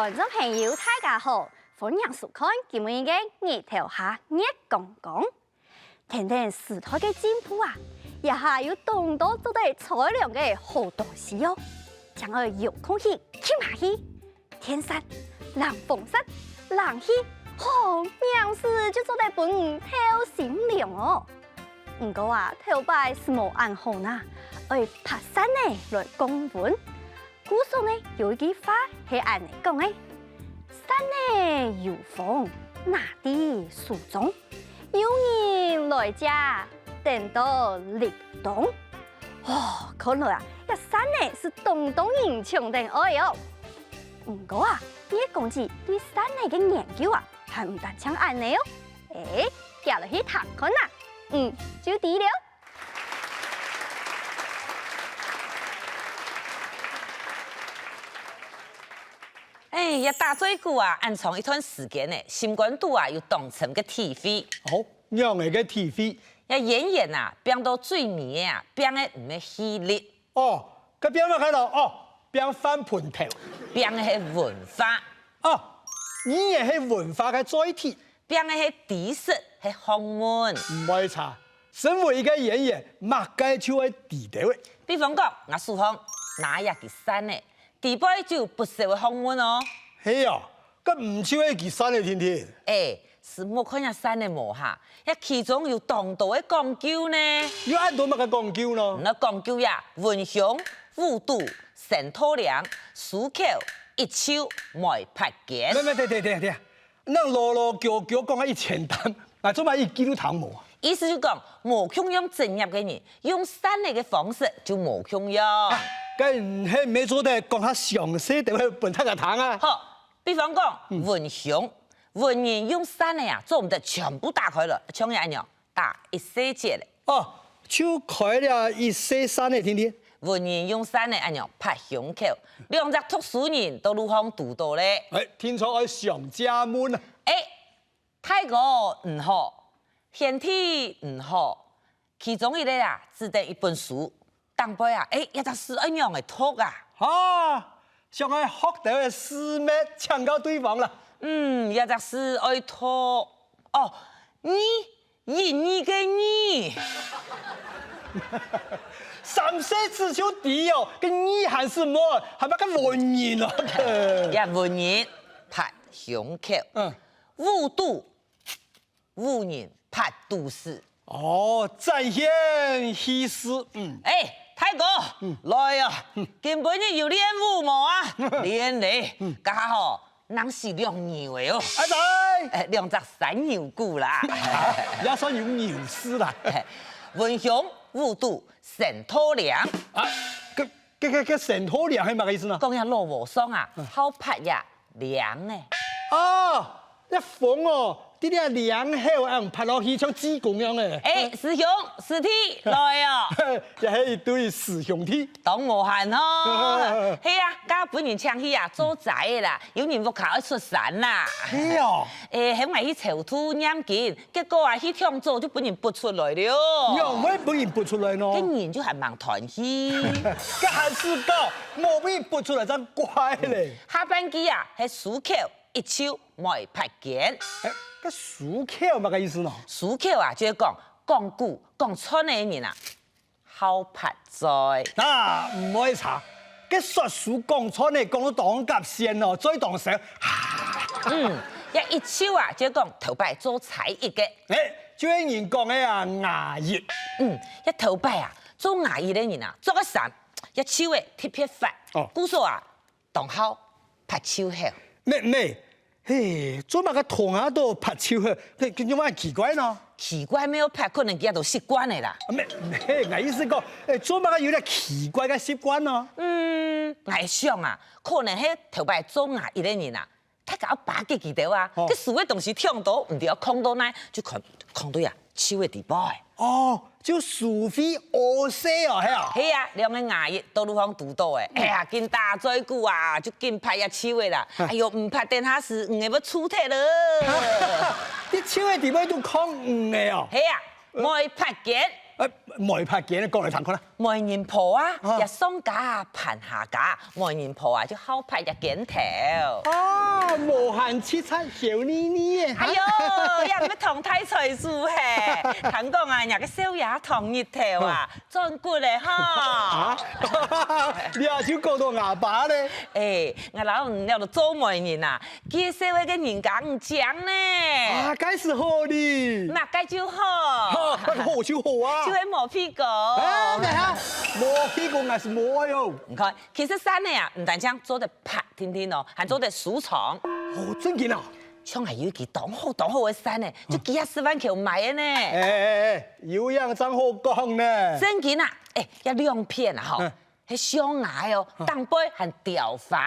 观众朋友，大家好，歡迎收看今日嘅日頭下熱講講。聽聽時代嘅進步啊，一下有當多做得採量嘅好東西哦。將我遙控器傾下去，天山、冷風山、冷氣，好樣式就做得本透心涼哦。唔過啊，頭擺是冇按好呐，愛爬山呢來降溫。古時呢有一句話係按嚟講嘅，山呢有風，哪地樹中，有人來家，等到立冬。哦，看來啊，一山呢是東東人情定愛哦。唔過啊，呢個公子對山呢嘅研究啊，係唔單槍按嚟哦。誒，入嚟去談看啦，就對了。一大嘴鼓啊，按長一段時間呢，新冠度啊，又當成個體會。好，讓你嘅體會。演員啊，變到最尾啊，變嘅唔係戲力。哦，佢變乜喺度？哦，變翻盤頭。變嘅係文化。哦，演員係文化嘅載體。變嘅係知識，係學問。唔可以查，身為一個演員，乜嘅就係地道嘅。比方講，我蘇芳哪日嘅山呢？地輩就不少嘅學問哦。係啊，佢唔似係件山嘅天天。是冇看下山嘅無下，一其中有當道嘅講究呢。要按到乜嘅講究咯？那講究呀，文胸、弧度、神托量、書口、一手、梅拍肩。對，那羅羅叫講下一千單，嗱做乜一記都談冇啊？意思就講，無強用專業嘅人，用山嚟嘅方式就無強用。佢唔係咩做得講下詳細就係本thân嘅談啊。好，比方講文胸。文人用山嚟啊，做唔得全部打開了，像人樣打一細節嘞。哦，就開了一細山嘅天天。文人用山嚟按樣拍胸口，兩隻讀書人都如何讀到咧？聽說我上家門啊。泰國唔好，顯體唔好，其中一個啊，只得一本書，當背啊，一隻書按樣嘅讀啊。上海學到嘅師妹搶到對方啦。一隻書愛讀哦，你嘅你。三歲字就低哦，跟你還是麼？係咪個文人啊？一文人拍胸口，弧度文人拍肚臍。哦，展現氣勢。泰哥，來啊！根本你有練武冇啊？練嘞，家好。能是兩牛的哦，兩隻山牛骨啦，也算有牛絲啦。文胸、弧度、神托量。個神托量係乜個意思呢？講下羅和尚啊，好拍呀量呢。一縫哦，啲啲量後拍落去像子宮樣嘅。師兄師弟來啊！又係一對師兄弟。當無限哦，係啊，家本人請去啊做仔嘅啦，有人不考出山啦。係啊。喺埋去朝土念經，結果啊去跳做就本人撥出來了。又唔可以本人撥出來咯？跟人就係盲團戲。個還是講冇俾人撥出來真怪咧。下半句啊係書口一手梅拍肩。個書口乜個意思呢？書口啊，就係講古講春嘅人啊，好拍在。唔可以查，個說書講春嘅講到當甲先哦，再當上。一手啊，就係講頭擺做才藝嘅。就係人講嘅牙醫。一頭擺啊，做牙醫嘅人啊，做個衫，一手嘅貼片法。故說啊，當好拍手後。做乜個堂下都拍手後，佢點解奇怪呢？奇怪沒有拍，可能佢都習慣嘅啦。我意思講，做乜個有點奇怪嘅習慣呢？我想啊，可能係頭擺做牙醫嘅人啊，他搞把嘅記得啊，佢所謂東西聽到唔對，空到呢就看到呀，手嘅地步。就除非惡死哦，係啊。係啊，兩個牙醫都如何讀到嘅？見大嘴鼓啊，就見拍一手嘅啦。唔拍等下時，唔係要出體咯。啲手嘅地步都抗嘅哦。係啊，梅拍肩。梅拍鏡過嚟談看啦。媒人婆啊，啊也上架盤下架，媒人婆啊就好拍只鏡頭。啊，無限切出小妮妮嘅。哎呦，也唔係同太財數嘿，聽講啊，人個小丫同日頭啊，轉骨咧哈。啊，你阿少講到牙把咧。誒，我老唔了就做媒人啊，介紹一個人家唔講呢，啊，該是好哩。那該就好，好，好就好啊。就係磨屁股。哎，你睇，磨屁股還是磨喲。你看，其實山呢啊，唔但將做得拍天天哦，還做得舒床。哦，真嘅啊。像係有一支當好嘅山呢，就幾啊10萬塊買的呢。哎，有樣真好講呢。真嘅啊，要兩片啊吼，係雙牙哦，當背還掉髮。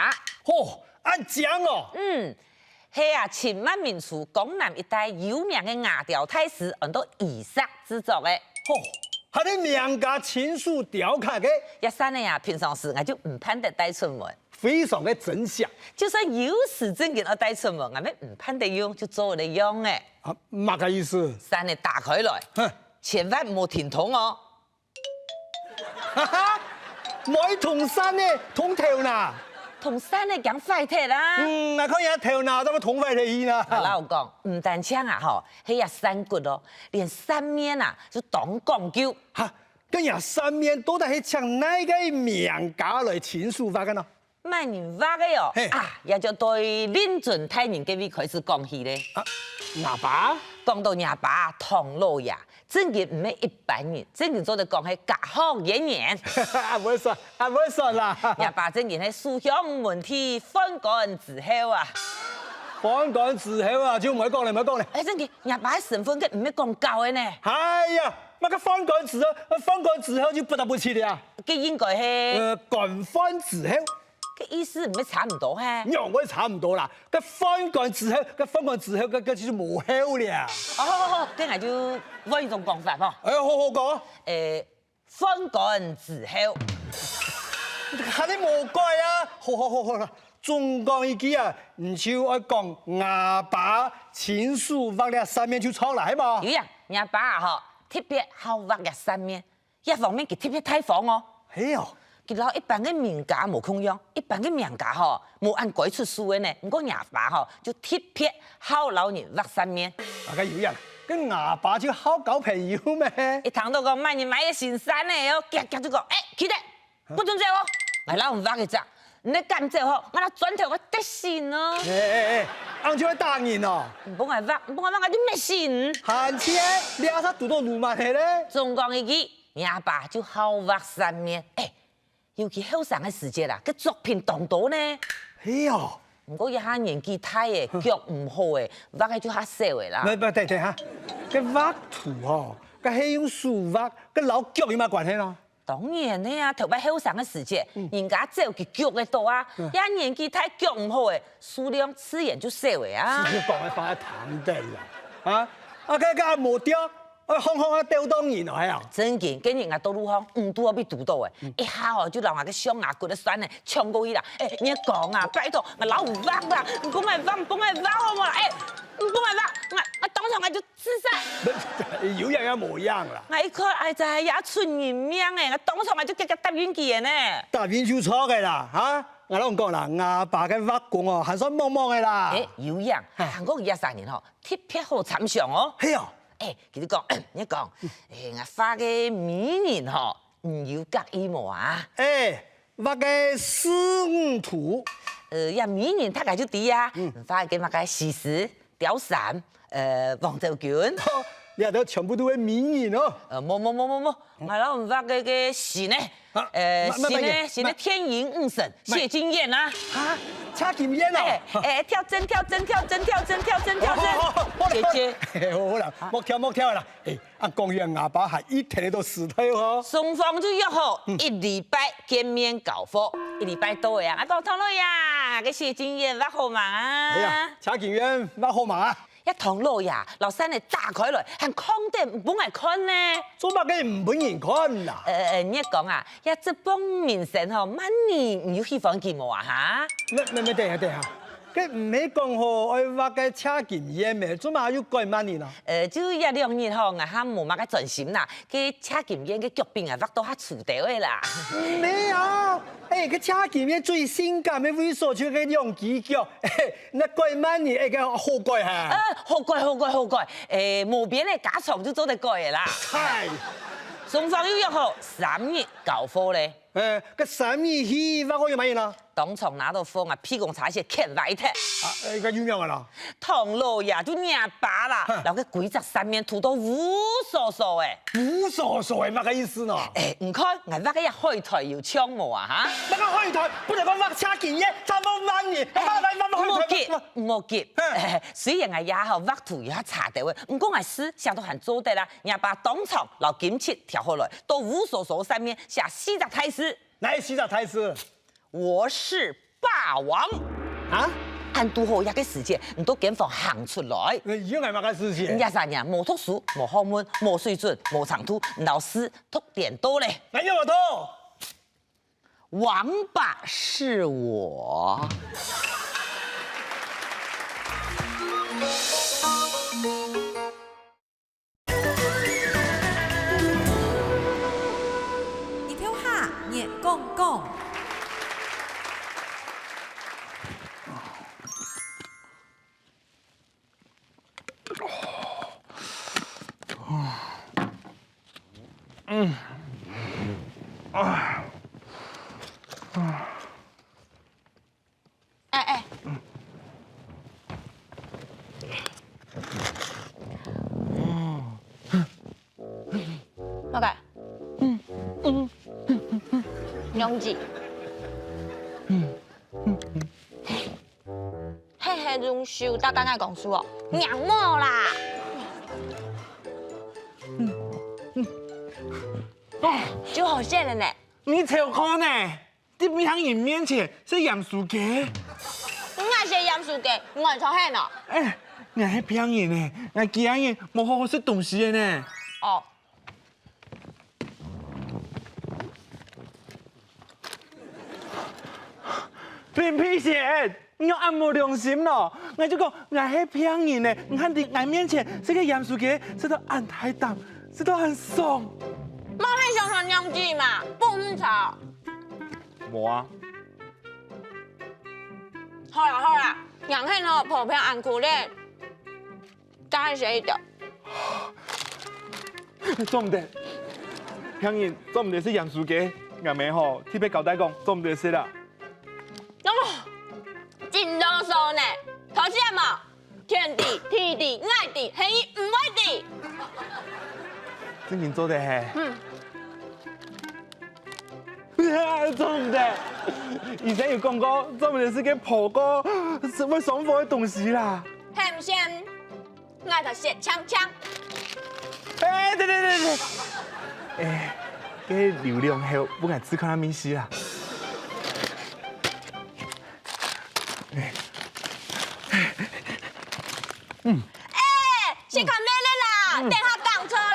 哦，按講哦。係啊，前萬民族江南一帶有名嘅牙雕太師，按到儀式製作嘅。哦，係啲名家親手雕刻嘅，一山呢呀，平常時我就唔盼得帶出門。非常嘅真實。就算有時正經要帶出門，我哋唔盼得用，就做嚟用嘅。啊，乜嘅意思？山呢打開來，哼，千萬唔好停通哦。哈哈，每同山呢通頭呐。同山呢講快鐵啦。我看人頭呐都個通快嚟啦。老講唔但槍啊，吼，係呀山骨咯，連山面啊都當講究。哈，跟人上面都係請哪個名家來親手畫嘅呢？萬人畫嘅喲，嘿也就對林俊太人嗰位開始講起咧。啊，牙把？講到牙把唐老爺，真嘅唔係一般人，真嘅做得講係甲學演員。啊，唔好說，啊，唔好說啦。牙把真嘅係書香門第，翻幹之後啊。翻幹之後啊，就唔好講啦，唔好講啦。真嘅牙把嘅成分嘅唔係講究嘅呢。哎呀，乜個翻幹之後，翻幹之後就不得不起啦。佢應該係幹翻之後。個意思唔係差唔多哈？樣我差唔多啦，個翻幹之後，個就是無效了。哦，跟住就換一種講法噃。好好講。翻幹之後，嚇你冇怪啊！好啦，總講一句啊，唔就愛講牙把親手畫了上面就錯啦，係嘛？有人牙把啊嗬，特別好畫嘅上面，一方面佢特別大方哦。係哦。其實一般嘅名家冇空樣，一般嘅名家嗬冇按規出書嘅呢。唔過牙把嗬就特別好老人畫上面。大家有人，跟牙把就好交朋友咩？一聽到個萬人買嘅新衫咧，yo，夾就講，記得不准走哦。我老唔畫嘅咋？你敢走嗬？我拉轉頭我得線咯。俺就會答應哦。唔幫我畫，我啲咩線？閒車，你阿叔讀到魯曼係咧？仲講一句，牙把就好畫上面。尤其後生嘅時節啦，個作品當多呢。係哦。唔過一下年紀大嘅，腳唔好嘅，畫嘅就較少嘅啦。唔等下，個畫圖哦，個係用書畫，個老腳有乜關係咯？當然呢啊，特別後生嘅時節，人家走佢腳嘅多啊，一下年紀大腳唔好嘅，數量自然就少嘅啊。你講嘅放喺堂地啦，啊個無雕。行啊，吊當然係啊！真嘅，今日我到路行，都比讀到嘅，一下哦就讓我個雙牙骨嘅酸呢衝過去啦！你講啊，拜託，我老唔畫啦，唔幫我畫好冇啦？唔幫我畫，我當場我就自殺。有樣也無樣啦！我一看就係也出人命嘅，我當場我就即刻答應佢嘅呢。答應就錯嘅啦，嚇！我老講啦，牙把嘅畫工哦，係算茫茫嘅啦。有樣，韓國23年嗬，特別好參詳哦。係啊。佢哋講，我畫嘅美人嗬，唔要隔意模啊！畫嘅仕女圖，呀美人大概就啲啊，畫嘅乜嘅西施、貂蟬、王昭君，你都全部都係美人哦。冇，我老唔畫嘅是呢，是呢天營五神謝金燕啊！嚇，謝金燕啊！跳真，姐姐，好啦，莫跳啦！按講樣牙把係一天都死透嗬。雙方就約好1禮拜見面交貨，1禮拜到呀！我講唐老爺，個謝金燕畫好嘛啊！謝金燕畫好嘛？一唐老爺，老山嚟打開來，係空的唔本嚟看呢。做乜嘅唔本人看啦？你講啊，一隻幫面神嗬，萬年唔要希望見我啊嚇！咩？等下，佮唔係講好愛畫個車禁煙咩？做嘛要改乜嘢啦？就一兩日吼，我哈無乜個專心啦，去車禁煙嘅腳邊啊，畫到遐厝掉的啦。沒有，個車禁煙最性感嘅猥瑣就係用幾腳，那改乜嘢個好改嚇？好改，無邊嘅加床就做得改的啦。係，雙方又約好3日交貨咧。個3日去畫好要乜嘢啦？當場拿到貨啊，屁股擦些欠外頭。個有名個啦。唐老爺就廿把啦，然後個規則上面塗到烏索索的。烏索索係乜個意思呢？唔看，我畫個一開台要槍模啊嚇！那個開台本來講畫車禁煙，差冇乜嘢，冇急，雖然我也好畫圖也查到嘅，唔過我試想都還做得啦，廿把當場攞金漆調好來，到烏索索上面寫4隻台詞。哪4隻台詞？我是霸王啊！按拄好一個時間，唔都警方行出來。你要係乜個事情？人家啥人冇讀書、冇學問、冇水準、冇長途，老師讀點多咧。哪有我多？王霸是我。日頭下熱講講。乜嘅？楊子，嘿，用手打單愛講書哦，娘莫啦！就好些了呢。你超看呢？在旁人面前是杨树家。我是杨树嘅，我係錯嘿呢。哎，我係旁人呢，我其他人冇好好識東西的呢。哦。偏僻些，你要按摩良心咯。我就講我係旁人呢，你看在我面前這個楊樹家，這都按太淡，這都很爽。冇係上上楊子嘛，不吵。冇啊。好啦，楊慶哦，普遍按苦咧，加寫一條。做唔得，旁人做唔得是楊樹家，我咪好特別交代講做唔得是啦。哦，真囉嗦呢，頭先嘛，天地、地地、愛地，係唔愛地。真正做得係。做唔得，以前有講過，做唔得是個破哥，會爽火的東西啦。係唔先？愛就寫槍槍。哎，對，哎，個流量後不敢只看他明星啦。先看咩咧啦？等下講錯啦。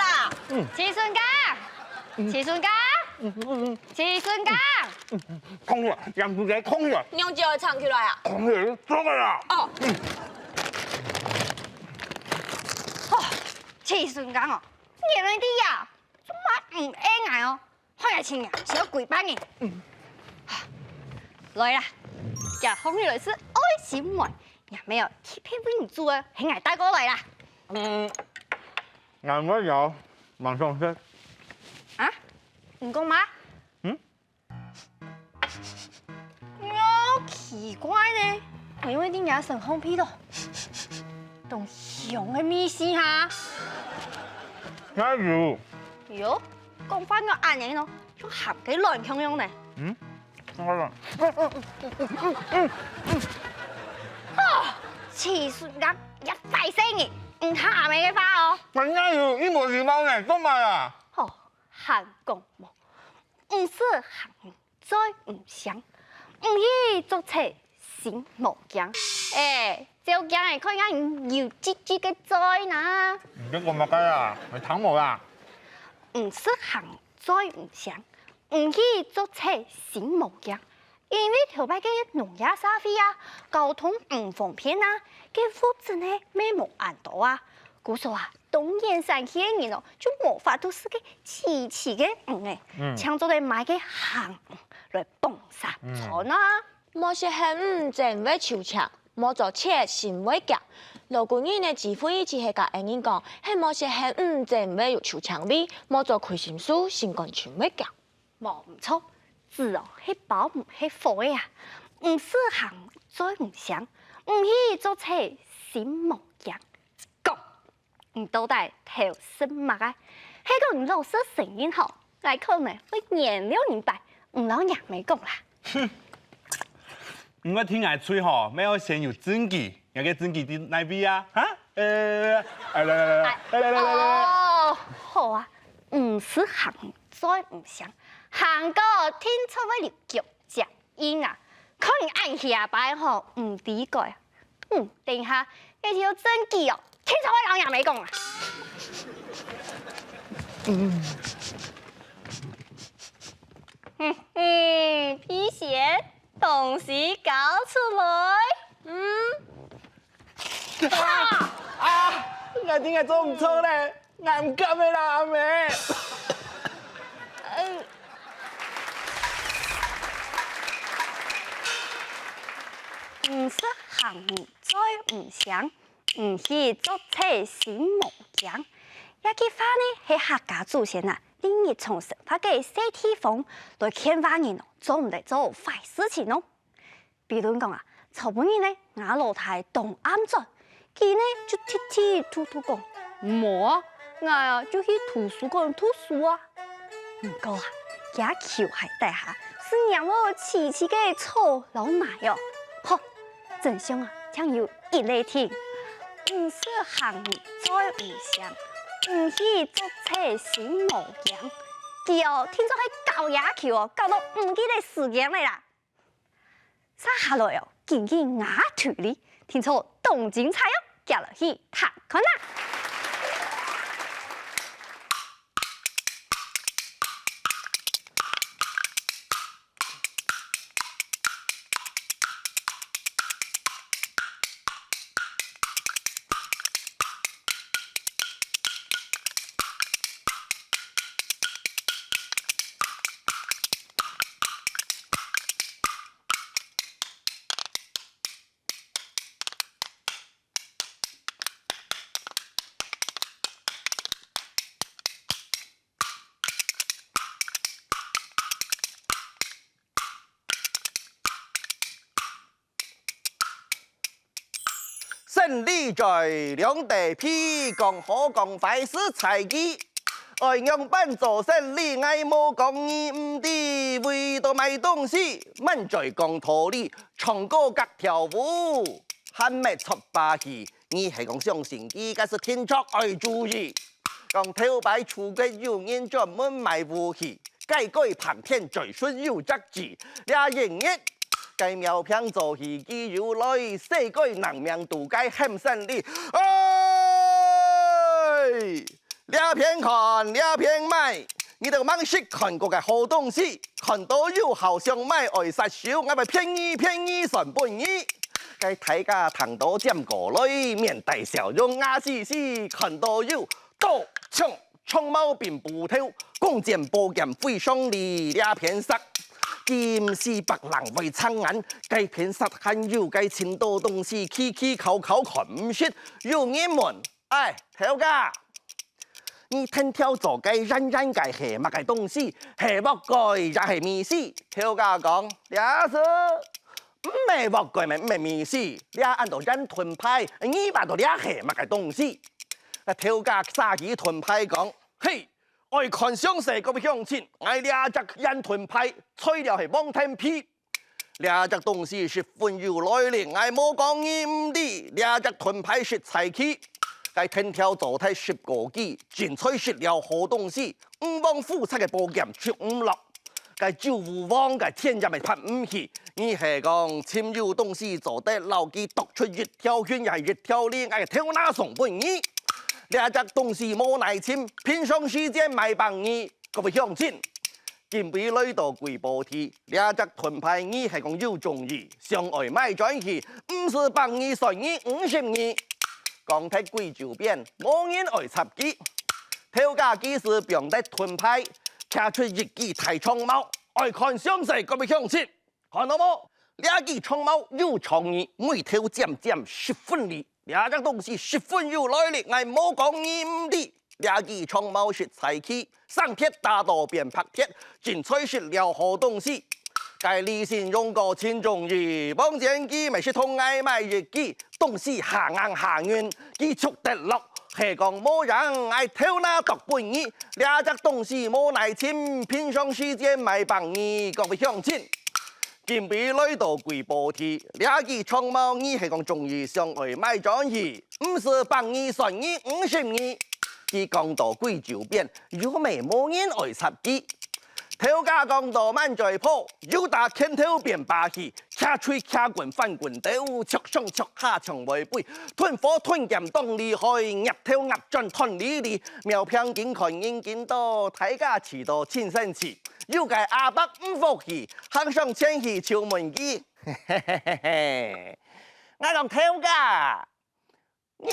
齊順家，空了，楊樹家空了，娘就唱起來啊！空了，做乜啦？哦，齊順家哦，你們啲呀，做乜唔愛愛哦？開下錢呀，小鬼班嘅。來啦，呀，紅女來是愛心門，也沒有欺騙為你做啊，係愛帶過來啦。俺們有馬上去。啊？唔講嗎？好奇怪呢，我因為啲嘢成空屁咯，同熊嘅咪先嚇。哪有？喲，講翻個眼影咯，仲合幾亂咁樣呢？好了。黐線咁一塊聲嘅，唔下面嘅花哦。人家有一模一樣嘅，做乜啊？哦，行公務，唔是行人再唔想，唔易做出新模樣。照鏡嚟看下人要積極嘅在哪？你這個乜雞啊？係躺我啦！唔是行再唔想，唔易做出新模樣，因为头摆嘅农业社会啊，交通唔方便啊，嘅物资呢咩冇按到啊，故说啊，东岩山区嘅人哦，就无法度是个齐齐嘅诶，抢做嚟买嘅行来蹦杀错啦。莫是很正为球场，莫做切心为夹。如果你呢智慧一起系甲人讲，系莫是很正为有球场味，莫做亏心事，心甘情为夹。冇唔错，字哦係包唔係火嘅啊，唔思行再唔想，唔去做車心無樣。講唔到底頭先乜啊？係個唔老師聲音好，我可能會年了明白，唔老娘未講啦。我聽下吹吼，沒有先有證據，有個證據喺哪邊啊？哈？來。哦，好啊，唔思行再唔想。行過天出位條腳隻煙啊，可能按下擺吼唔抵改。等下呢條真記哦，天出位老娘未講啊。皮鞋東西搞出來。我聽下做唔錯咧，我唔敢嘅啦，阿妹。唔識行再唔想，唔去做車心無恙。一句話呢係客家祖先啊，令日從神法嘅西地方來勸話人哦，做唔嚟做壞事情咯。比如講啊，曹本人呢，雅老太東啱咗，佢呢就踢突講，冇啊，我啊就去圖書館讀書啊。唔過啊，也橋係底下是讓我黐黐嘅草老奶哦，呵。真相啊，將有一類聽，唔是行再唔想，唔去做車心無恙。佢哦，聽說係搞野球哦，搞到唔記得時間嚟啦。生下來哦，見見雅土里，聽說東精彩哦，叫落去探看啦。胜利在兩地批講好講壞事才記，愛用笨做勝利愛冇講義唔啲，為到買東西，មិន在講道理，唱歌夾跳舞，喊咩出把戲，你係講相信佢，該是天作愛注意，講頭擺出嘅有人專門賣武器，改改旁天最順有責字，倆營業。該苗片做戲機要來，世界人命度該很勝利。哎，倆片看，倆片買，你都忙識看過嘅好東西，看到有好想買，愛殺手，我咪便宜算本意。該大家談到佔過來，面帶笑容啊嘻嘻，看到有刀槍，槍毛並不透，弓箭寶劍非常利，倆片殺。劍是白人為撐眼，該片實很有該錢多東西，起口看唔出，有人問，哎，頭家，你聽跳做該認該係乜嘅東西，係乜該也係咩事？頭家講，倆是唔係乜該咪唔係咩事，倆按照人屯派，你把到倆係乜嘅東西？頭家沙幾屯派講，嘿。愛看相勢咁向前，愛倆隻人屯派，吹了係望天屁。倆隻東西是分有來歷，愛冇講義唔啲。倆隻屯派是財氣，該天條做睇10個幾，盡吹食了好東西。五王夫妻嘅寶劍出唔落，該九湖王嘅天人咪拍唔起。你係講簽有東西做得牢記，讀出一條圈又係一條鏈，愛跳哪送本意。倆隻東西冇耐錢，平常時間賣幫義，各位鄉親，今杯来到贵宝地，两只盾牌你係講有中意，相愛買轉去，50幫你算你50你。講睇貴州邊，冇人愛插機，頭家幾時變得盾牌，卡出一記大長矛，愛看相勢咁樣向前，看到冇？兩記長矛有創意，每頭漸漸10分力，兩隻東西10分有來力，我冇講你唔啲。兩記長矛是財氣，上鐵打到變拍鐵，精彩是了好東西。該理性用個輕重意，望見機咪是同愛買日記，東西下硬下軟，機速得落，係講冇人愛偷那獨半意，兩隻東西冇耐錢，平常時間買幫你，各位鄉親。今比來到貴寶地，兩記長矛你係講中意相愛買轉去，50幫你算你50你。佢講到貴州邊，有咩冇人愛插機？頭家講到慢在鋪，有打拳頭變霸氣，卡吹卡棍翻棍斗，戳上戳下長尾背，吞火吞劍當厲害，壓頭壓轉吞哩哩，苗片見看應見到，大家遲到親身遲，有個阿伯唔服氣，行上前去敲門機，我講頭家。你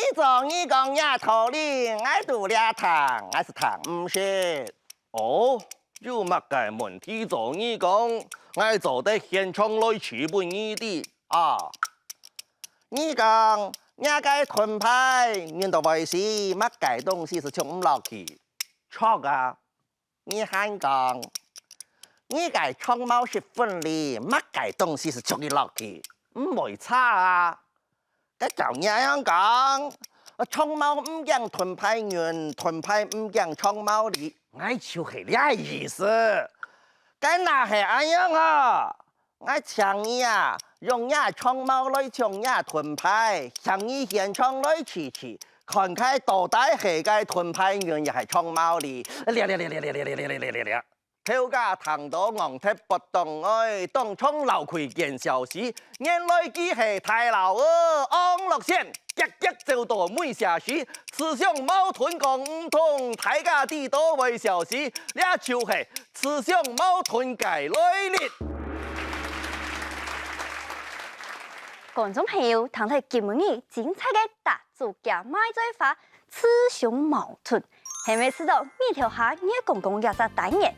講丫頭哩，我讀了堂，我是堂唔識。哦，有乜嘅問題做你講，我做得現場來處理你啲啊。你講，人家盾牌，你都為是乜嘅東西是衝唔落去？錯啊！你還講，你嘅長矛10分力，乜嘅東西是衝得落去？唔會差啊！cái cháu nhà香港長矛唔講盾牌軟，盾牌唔講長矛力，我就係呢意思。cái哪係咁樣啊？我請你啊，用呀長矛來搶呀盾牌，向你現場來試試，看看到底係個盾牌軟又係長矛力。了。頭家談到昂鐵不動愛，當衝流開見消息，原來佢係大佬安樂線，夾夾就到每下時，思想矛盾講唔通，大家知道為消息，也就係思想矛盾嘅來歷。觀眾朋友，聽睇今日精彩嘅大主家賣醉法，思想矛盾，係咪知道呢條下熱公公也在單元？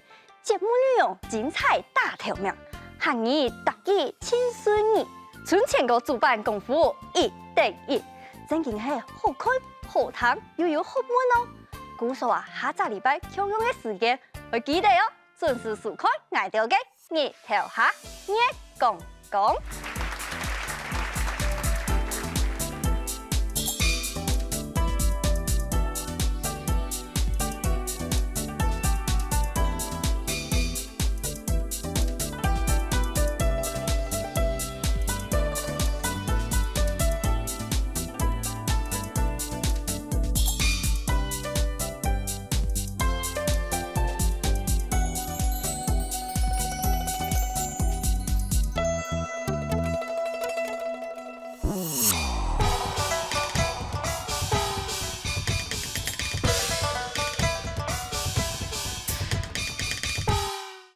節目內容精彩大條面，行義特技輕鬆義，存錢個主辦功夫1對1，真經係好看好聽又有學問哦。故說話下個禮拜相同嘅時間，會記得哦，準時收看愛到嘅日頭下熱公公。